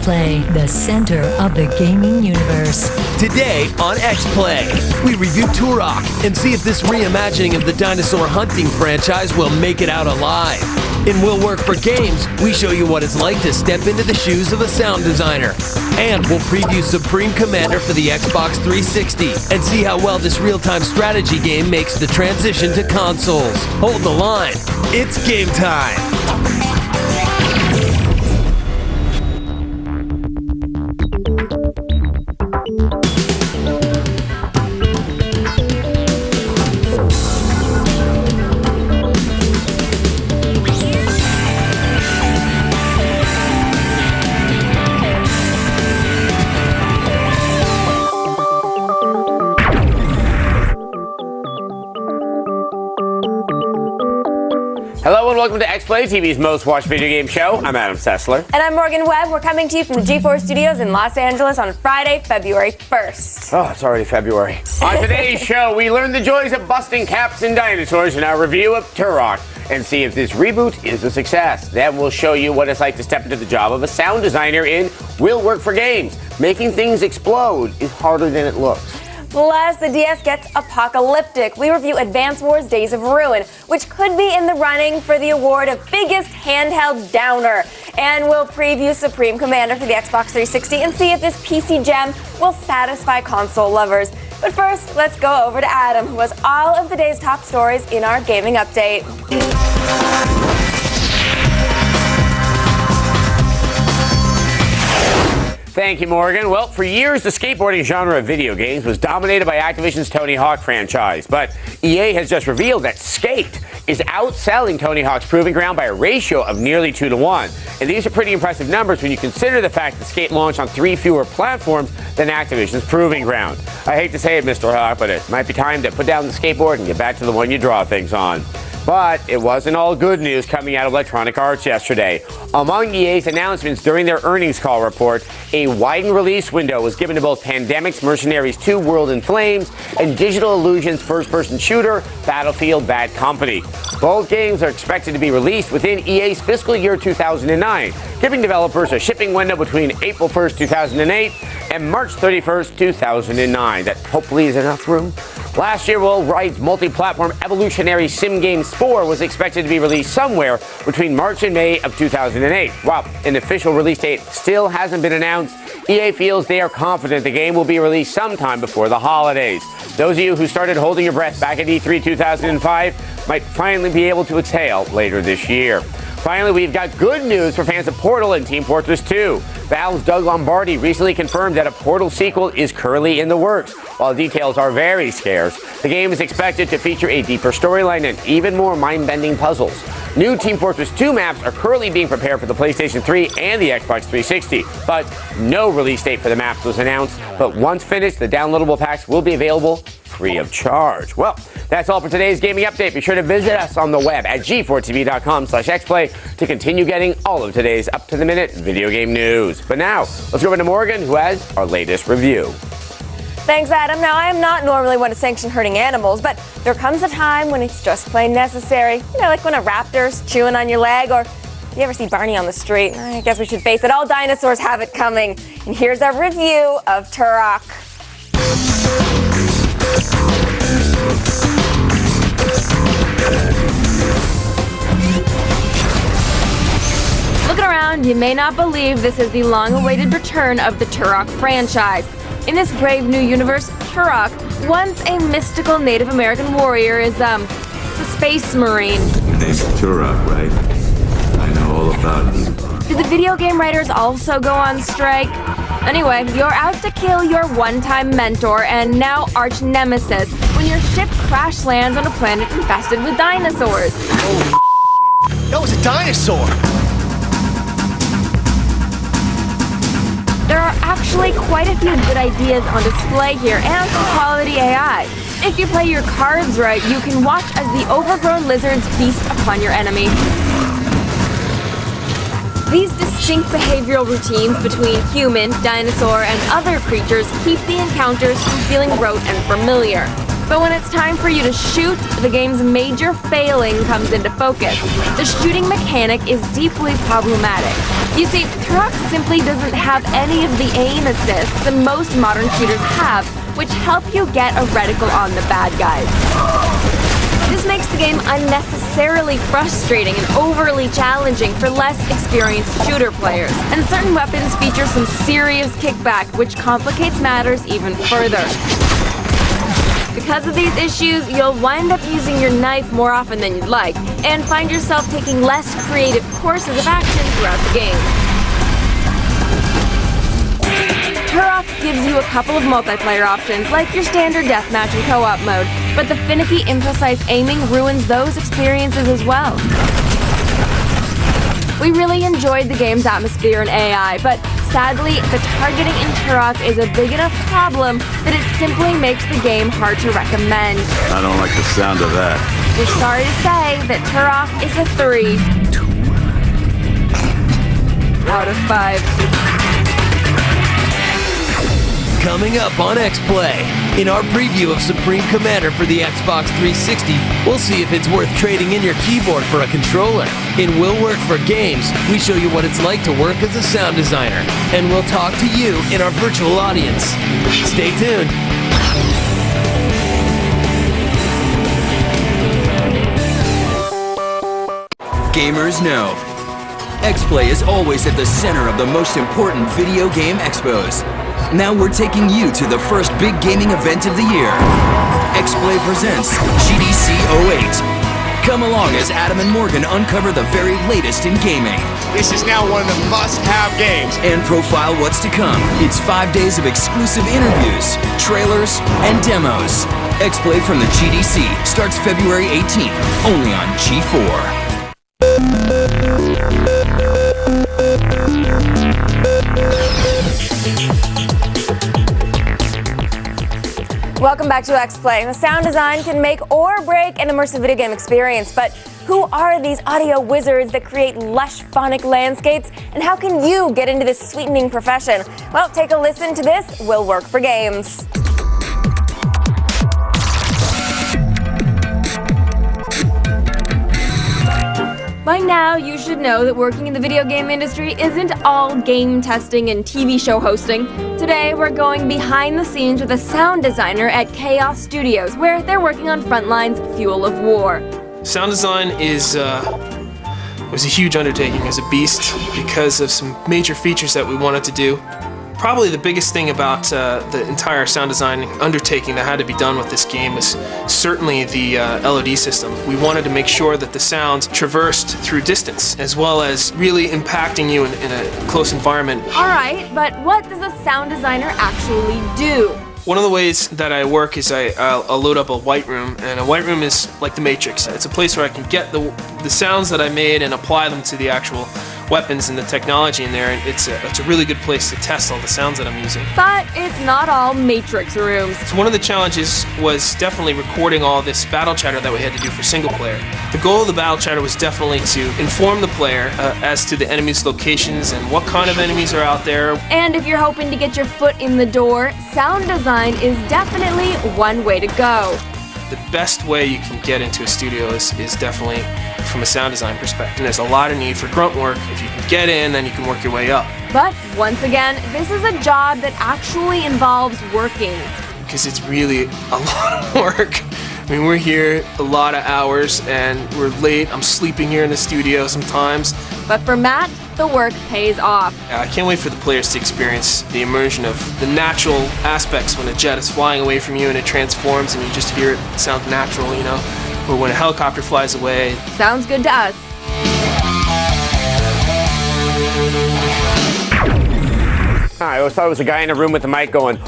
X-Play, the center of the gaming universe. Today on X-Play, we review Turok and see if this reimagining of the dinosaur hunting franchise will make it out alive. In Will Work for Games, we show you what it's like to step into the shoes of a sound designer. And we'll preview Supreme Commander for the Xbox 360 and see how well this real-time strategy game makes the transition to consoles. Hold the line. It's game time. Hello and welcome to X-Play, TV's most watched video game show. I'm Adam Sessler. And I'm Morgan Webb. We're coming to you from the G4 Studios in Los Angeles on Friday, February 1st. Oh, it's already February. On today's show, we learn the joys of busting caps and dinosaurs in our review of Turok and see if this reboot is a success. Then we'll show you what it's like to step into the job of a sound designer in Will Work for Games. Making things explode is harder than it looks. Plus, the DS gets apocalyptic. We review Advance Wars Days of Ruin, which could be in the running for the award of Biggest Handheld Downer. And we'll preview Supreme Commander for the Xbox 360 and see if this PC gem will satisfy console lovers. But first, let's go over to Adam, who has all of the day's top stories in our gaming update. Thank you, Morgan. Well, for years, the skateboarding genre of video games was dominated by Activision's Tony Hawk franchise. But EA has just revealed that Skate is outselling Tony Hawk's Proving Ground by a ratio of nearly 2-to-1. And these are pretty impressive numbers when you consider the fact that Skate launched on 3 fewer platforms than Activision's Proving Ground. I hate to say it, Mr. Hawk, but it might be time to put down the skateboard and get back to the one you draw things on. But it wasn't all good news coming out of Electronic Arts yesterday. Among EA's announcements during their earnings call report, a widened release window was given to both Pandemic's Mercenaries 2 World in Flames and Digital Illusion's first-person shooter Battlefield Bad Company. Both games are expected to be released within EA's fiscal year 2009, giving developers a shipping window between April 1st, 2008 and March 31st, 2009. That hopefully is enough room. Last year, Will Wright's multi-platform evolutionary sim game Spore was expected to be released somewhere between March and May of 2008. While an official release date still hasn't been announced, EA feels they are confident the game will be released sometime before the holidays. Those of you who started holding your breath back at E3 2005 might finally be able to exhale later this year. Finally, we've got good news for fans of Portal and Team Fortress 2. Valve's Doug Lombardi recently confirmed that a Portal sequel is currently in the works. While details are very scarce, the game is expected to feature a deeper storyline and even more mind-bending puzzles. New Team Fortress 2 maps are currently being prepared for the PlayStation 3 and the Xbox 360, but no release date for the maps was announced. But once finished, the downloadable packs will be available free of charge. Well, that's all for today's gaming update. Be sure to visit us on the web at g4tv.com/xplay to continue getting all of today's up-to-the-minute video game news. But now, let's go over to Morgan, who has our latest review. Thanks, Adam. Now, I am not normally one to sanction hurting animals, but there comes a time when it's just plain necessary. You know, like when a raptor's chewing on your leg, or you ever see Barney on the street. I guess we should face it, all dinosaurs have it coming. And here's our review of Turok. Looking around, you may not believe this is the long-awaited return of the Turok franchise. In this brave new universe, Turok, once a mystical Native American warrior, is a space marine. Your name's Turok, right? I know all about it. Do the video game writers also go on strike? Anyway, you're out to kill your one-time mentor and now arch nemesis when your ship crash lands on a planet infested with dinosaurs. Oh, that was a dinosaur! There are actually quite a few good ideas on display here and some quality AI. If you play your cards right, you can watch as the overgrown lizards feast upon your enemy. These distinct behavioral routines between human, dinosaur, and other creatures keep the encounters from feeling rote and familiar. But when it's time for you to shoot, the game's major failing comes into focus. The shooting mechanic is deeply problematic. You see, Turok simply doesn't have any of the aim assists that most modern shooters have, which help you get a reticle on the bad guys. This makes the game unnecessarily frustrating and overly challenging for less experienced shooter players. And certain weapons feature some serious kickback, which complicates matters even further. Because of these issues, you'll wind up using your knife more often than you'd like, and find yourself taking less creative courses of action throughout the game. Turok gives you a couple of multiplayer options, like your standard deathmatch and co-op mode, but the finicky, imprecise aiming ruins those experiences as well. We really enjoyed the game's atmosphere and AI, but sadly, the targeting in Turok is a big enough problem that it simply makes the game hard to recommend. I don't like the sound of that. We're sorry to say that Turok is a 3 out of 5. Coming up on X-Play, in our preview of Supreme Commander for the Xbox 360, we'll see if it's worth trading in your keyboard for a controller. In Will Work for Games, we show you what it's like to work as a sound designer, and we'll talk to you in our virtual audience. Stay tuned. Gamers know. X-Play is always at the center of the most important video game expos. Now we're taking you to the first big gaming event of the year. X-Play presents GDC 08. Come along as Adam and Morgan uncover the very latest in gaming. This is now one of the must-have games. And profile what's to come. It's 5 days of exclusive interviews, trailers, and demos. X-Play from the GDC starts February 18th, only on G4. Welcome back to X-Play. The sound design can make or break an immersive video game experience, but who are these audio wizards that create lush phonic landscapes, and how can you get into this sweetening profession? Well, take a listen to this Will Work for Games. By now, you should know that working in the video game industry isn't all game testing and TV show hosting. Today, we're going behind the scenes with a sound designer at Chaos Studios, where they're working on Frontline's Fuel of War. Sound design was a huge undertaking, as a beast, because of some major features that we wanted to do. Probably the biggest thing about the entire sound design undertaking that had to be done with this game was certainly the LOD system. We wanted to make sure that the sound traversed through distance, as well as really impacting you in a close environment. All right, but what does a sound designer actually do? One of the ways that I work is I'll load up a white room, and a white room is like the Matrix. It's a place where I can get the sounds that I made and apply them to the actual weapons and the technology in there, and it's a really good place to test all the sounds that I'm using. But it's not all Matrix rooms. So one of the challenges was definitely recording all this battle chatter that we had to do for single player. The goal of the battle chatter was definitely to inform the player as to the enemies' locations and what kind of enemies are out there. And if you're hoping to get your foot in the door, sound design is definitely one way to go. The best way you can get into a studio is definitely from a sound design perspective. There's a lot of need for grunt work. If you can get in, then you can work your way up. But once again, this is a job that actually involves working. Because it's really a lot of work. I mean, we're here a lot of hours and we're late. I'm sleeping here in the studio sometimes. But for Matt, the work pays off. I can't wait for the players to experience the immersion of the natural aspects when a jet is flying away from you and it transforms and you just hear it sound natural, you know? Or when a helicopter flies away. Sounds good to us. I always thought it was a guy in a room with a mic going.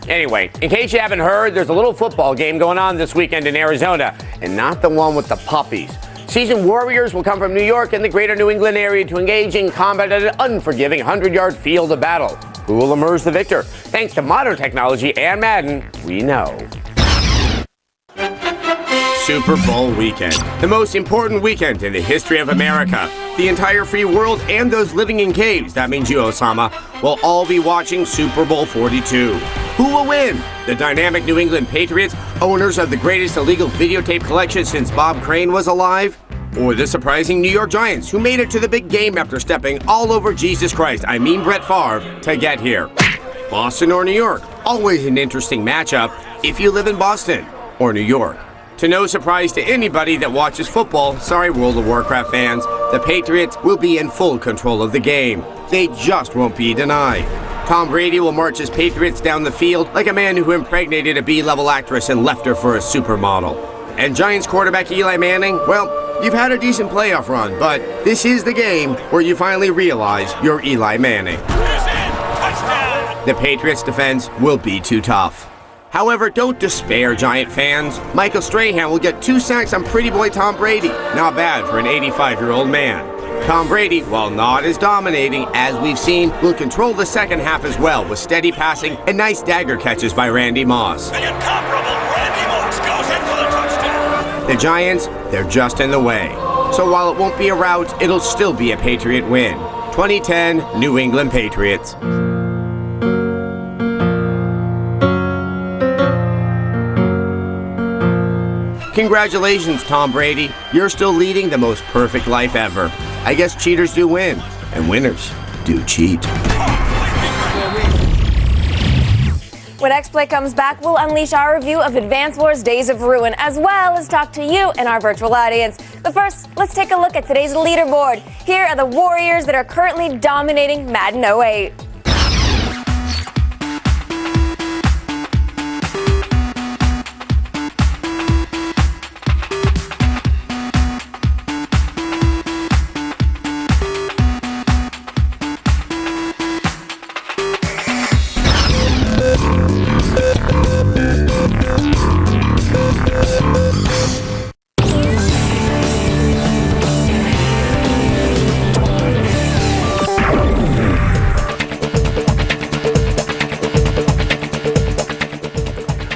Anyway, in case you haven't heard, there's a little football game going on this weekend in Arizona, and not the one with the puppies. Seasoned warriors will come from New York and the greater New England area to engage in combat at an unforgiving 100-yard field of battle. Who will emerge the victor? Thanks to modern technology and Madden, we know. Super Bowl weekend, the most important weekend in the history of America. The entire free world and those living in caves, that means you, Osama, will all be watching Super Bowl 42. Who will win? The dynamic New England Patriots, owners of the greatest illegal videotape collection since Bob Crane was alive? Or the surprising New York Giants, who made it to the big game after stepping all over Jesus Christ, I mean Brett Favre, to get here? Boston or New York? Always an interesting matchup if you live in Boston or New York. To no surprise to anybody that watches football, sorry World of Warcraft fans, the Patriots will be in full control of the game. They just won't be denied. Tom Brady will march his Patriots down the field like a man who impregnated a B-level actress and left her for a supermodel. And Giants quarterback Eli Manning, well, you've had a decent playoff run, but this is the game where you finally realize you're Eli Manning. The Patriots' defense will be too tough. However, don't despair, Giant fans. Michael Strahan will get 2 sacks on pretty boy Tom Brady. Not bad for an 85-year-old man. Tom Brady, while not as dominating as we've seen, will control the second half as well with steady passing and nice dagger catches by Randy Moss. The incomparable Randy Moss goes in for the touchdown. The Giants, they're just in the way. So while it won't be a rout, it'll still be a Patriot win. 2010 New England Patriots. Congratulations, Tom Brady. You're still leading the most perfect life ever. I guess cheaters do win, and winners do cheat. When X-Play comes back, we'll unleash our review of Advance Wars Days of Ruin, as well as talk to you and our virtual audience. But first, let's take a look at today's leaderboard. Here are the Warriors that are currently dominating Madden 08.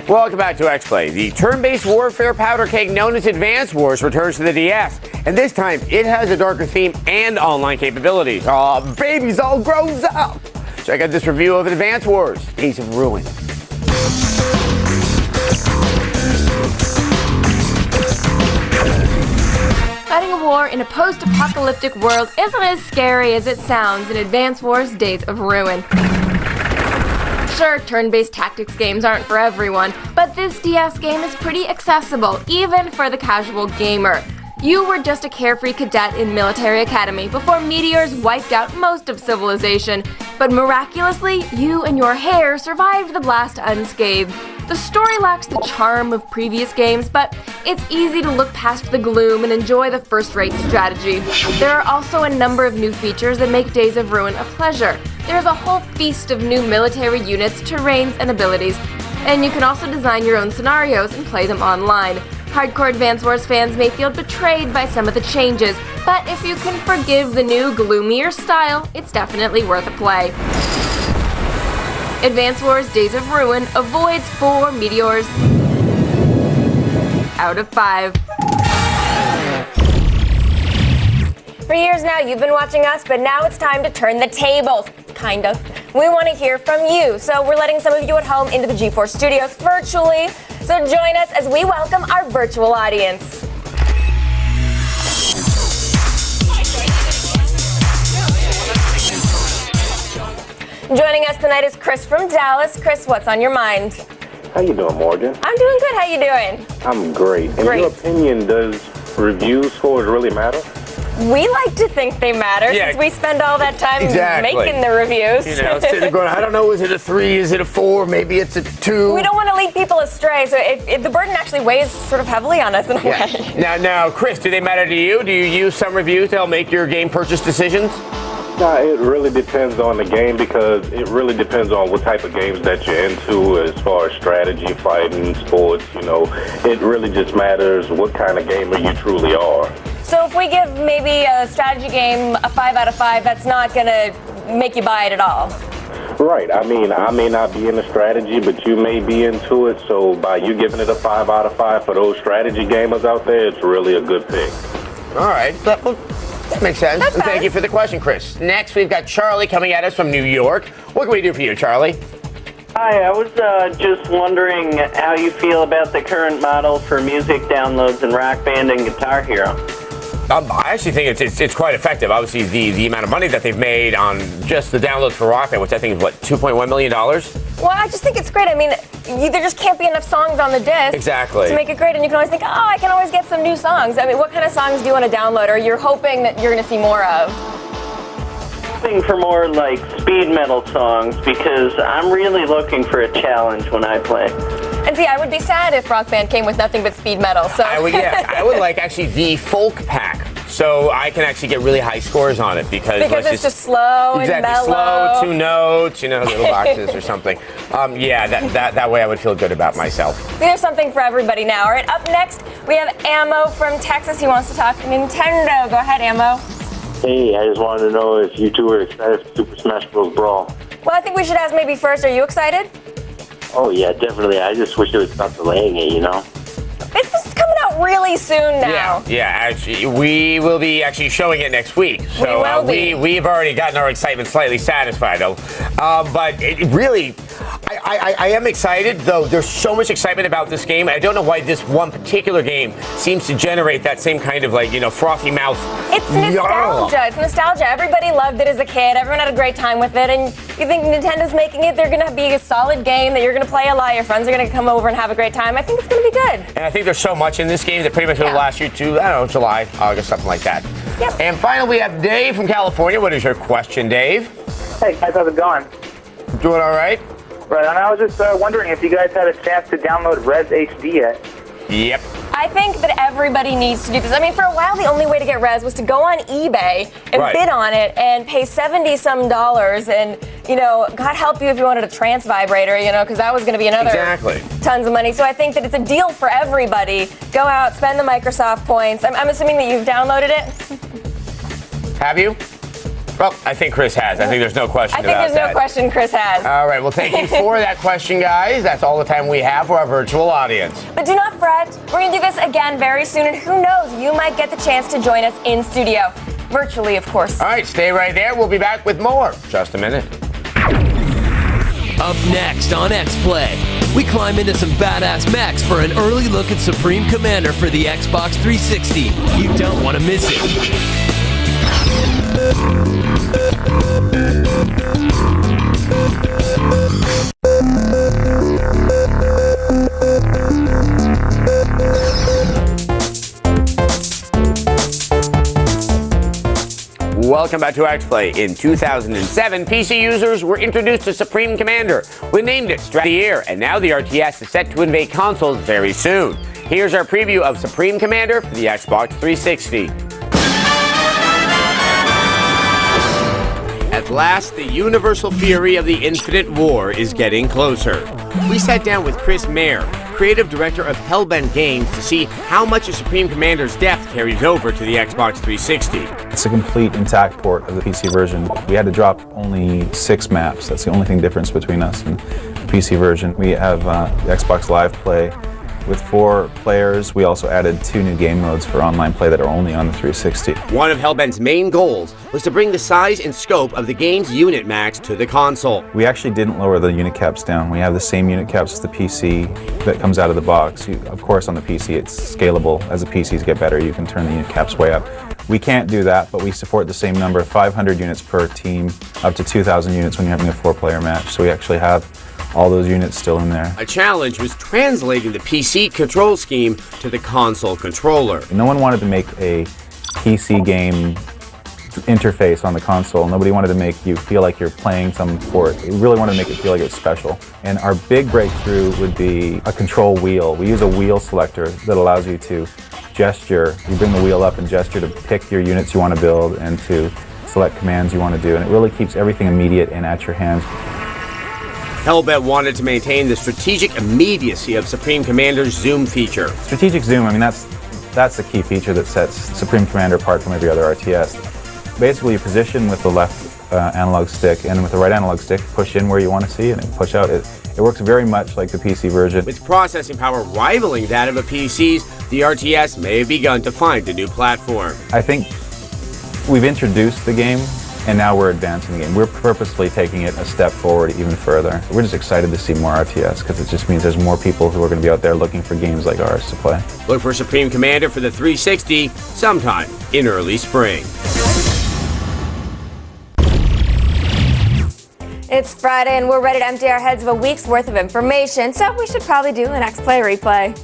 Welcome back to X-Play. The turn-based warfare powder keg known as Advance Wars returns to the DS, and this time it has a darker theme and online capabilities. Aw, baby's all grown up! Check out this review of Advance Wars Days of Ruin. Fighting a war in a post-apocalyptic world isn't as scary as it sounds in Advance Wars Days of Ruin. Sure, turn-based tactics games aren't for everyone, but this DS game is pretty accessible, even for the casual gamer. You were just a carefree cadet in military academy before meteors wiped out most of civilization, but miraculously, you and your hair survived the blast unscathed. The story lacks the charm of previous games, but it's easy to look past the gloom and enjoy the first-rate strategy. There are also a number of new features that make Days of Ruin a pleasure. There's a whole feast of new military units, terrains, and abilities, and you can also design your own scenarios and play them online. Hardcore Advance Wars fans may feel betrayed by some of the changes, but if you can forgive the new, gloomier style, it's definitely worth a play. Advance Wars Days of Ruin avoids 4 meteors out of 5. For years now, you've been watching us, but now it's time to turn the tables. Kind of. We want to hear from you, so we're letting some of you at home into the G4 studios virtually. So join us as we welcome our virtual audience. Joining us tonight is Chris from Dallas. Chris, what's on your mind? How you doing, Morgan? I'm doing good. How you doing? I'm great. In your opinion, does review scores really matter? We like to think they matter since we spend all that time making the reviews. You know, sitting going, I don't know, is it a 3, is it a 4, maybe it's a 2? We don't want to lead people astray, so if the burden actually weighs sort of heavily on us in a way. Now, Chris, do they matter to you? Do you use some reviews to help make your game purchase decisions? No, it really depends on the game because it really depends on what type of games that you're into as far as strategy, fighting, sports, you know. It really just matters what kind of gamer you truly are. So if we give maybe a strategy game a 5 out of 5, that's not going to make you buy it at all? Right. I mean, I may not be into strategy, but you may be into it. So by you giving it a 5 out of 5 for those strategy gamers out there, it's really a good pick. All right. That makes sense. And thank you for the question, Chris. Next, we've got Charlie coming at us from New York. What can we do for you, Charlie? Hi, I was just wondering how you feel about the current model for music downloads in Rock Band and Guitar Hero. I actually think it's quite effective. Obviously, the amount of money that they've made on just the downloads for Rock Band, which I think is, what, $2.1 million? Well, I just think it's great. I mean, there just can't be enough songs on the disc Exactly. to make it great, and you can always think, oh, I can always get some new songs. I mean, what kind of songs do you want to download, or you're hoping that you're going to see more of? Hoping for more like speed metal songs, because I'm really looking for a challenge when I play. And see, I would be sad if Rock Band came with nothing but speed metal. So I would like actually the folk pack, so I can actually get really high scores on it because it's just slow and mellow. Slow, 2 notes, little boxes or something. That way I would feel good about myself. See, there's something for everybody now. All right, up next we have Ammo from Texas. He wants to talk Nintendo. Go ahead, Ammo. Hey, I just wanted to know if you two were excited for Super Smash Bros. Brawl. Well, I think we should ask maybe first. Are you excited? Oh, yeah, definitely. I just wish they would stop delaying it, It's just coming out really soon now. Yeah, actually, we will be actually showing it next week. So we've already gotten our excitement slightly satisfied, though. But it really, I am excited, though. There's so much excitement about this game. I don't know why this one particular game seems to generate that same kind of, frothy mouth. It's nostalgia. It's nostalgia. Everybody loved it as a kid. Everyone had a great time with it. And you think Nintendo's making it, they're going to be a solid game that you're going to play a lot. Your friends are going to come over and have a great time. I think it's going to be good. And I think there's so much in this game that pretty much will last you to, July, August, something like that. Yep. And finally, we have Dave from California. What is your question, Dave? Hey, guys, how's it going? Doing all right? Right, and I was just wondering if you guys had a chance to download Res HD yet. Yep. I think that everybody needs to do this. I mean, for a while, the only way to get Res was to go on eBay and bid on it and pay $70-some, and, God help you if you wanted a trance vibrator, because that was going to be another tons of money. So I think that it's a deal for everybody. Go out, spend the Microsoft points. I'm assuming that you've downloaded it. Have you? Well, I think Chris has. I think there's no question about that. I think there's no question Chris has. All right. Well, thank you for that question, guys. That's all the time we have for our virtual audience. But do not fret. We're going to do this again very soon, and who knows, you might get the chance to join us in studio. Virtually, of course. All right. Stay right there. We'll be back with more. Just a minute. Up next on X-Play, we climb into some badass mechs for an early look at Supreme Commander for the Xbox 360. You don't want to miss it. Welcome back to X-Play. In 2007, PC users were introduced to Supreme Commander. We named it Strat of the Year, and now the RTS is set to invade consoles very soon. Here's our preview of Supreme Commander for the Xbox 360. At last, the universal fury of the Infinite War is getting closer. We sat down with Chris Mayer, creative director of Hellbent Games, to see how much of Supreme Commander's depth carries over to the Xbox 360. It's a complete intact port of the PC version. We had to drop only 6 maps. That's the only difference between us and the PC version. We have the Xbox Live Play with 4 players. We also added 2 new game modes for online play that are only on the 360. One of Hellbent's main goals was to bring the size and scope of the game's unit max to the console. We actually didn't lower the unit caps down. We have the same unit caps as the PC that comes out of the box. Of course, on the PC, it's scalable. As the PCs get better, you can turn the unit caps way up. We can't do that, but we support the same number, 500 units per team, up to 2,000 units when you're having a 4-player match. So we actually have all those units still in there. A challenge was translating the PC control scheme to the console controller. No one wanted to make a PC game interface on the console. Nobody wanted to make you feel like you're playing some port. We really wanted to make it feel like it's special. And our big breakthrough would be a control wheel. We use a wheel selector that allows you to gesture. You bring the wheel up and gesture to pick your units you want to build and to select commands you want to do. And it really keeps everything immediate and at your hands. Hellbent wanted to maintain the strategic immediacy of Supreme Commander's zoom feature. Strategic zoom, I mean, that's the key feature that sets Supreme Commander apart from every other RTS. basically you position with the left analog stick, and with the right analog stick, push in where you want to see and then push out. It works very much like the PC version. With processing power rivaling that of a PC's, the RTS may have begun to find a new platform. I think we've introduced the game, and now we're advancing the game. We're purposely taking it a step forward even further. We're just excited to see more RTS, because it just means there's more people who are going to be out there looking for games like ours to play. Look for Supreme Commander for the 360 sometime in early spring. It's Friday and we're ready to empty our heads of a week's worth of information, so we should probably do an X-Play replay.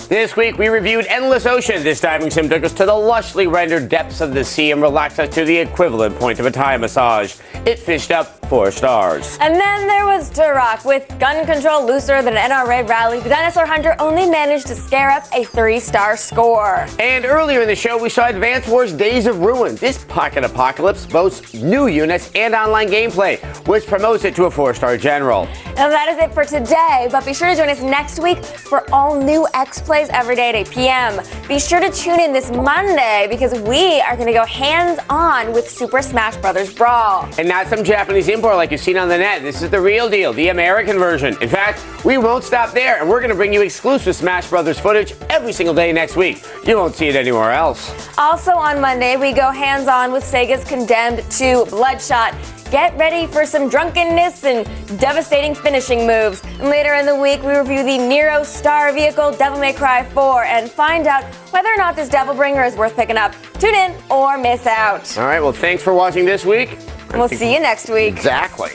This week we reviewed Endless Ocean. This diving sim took us to the lushly rendered depths of the sea and relaxed us to the equivalent point of a Thai massage. It fished up 4 stars. And then there was Turok. With gun control looser than an NRA rally, the dinosaur hunter only managed to scare up a 3-star score. And earlier in the show we saw Advance Wars Days of Ruin. This pocket apocalypse boasts new units and online gameplay, which promotes it to a 4-star general. And that is it for today, but be sure to join us next week for all new X-Plays every day at 8 p.m. Be sure to tune in this Monday because we are going to go hands-on with Super Smash Bros. Brawl. And not some Japanese import like you've seen on the net. This is the real deal, the American version. In fact, we won't stop there, and we're going to bring you exclusive Smash Bros. Footage every single day next week. You won't see it anywhere else. Also on Monday, we go hands-on with Sega's Condemned 2 Bloodshot. Get ready for some drunkenness and devastating finishing moves. And later in the week, we review the Nero Star Vehicle Devil May Cry 4 and find out whether or not this Devil Bringer is worth picking up. Tune in or miss out. All right, well, thanks for watching this week. And we'll see you next week. Exactly.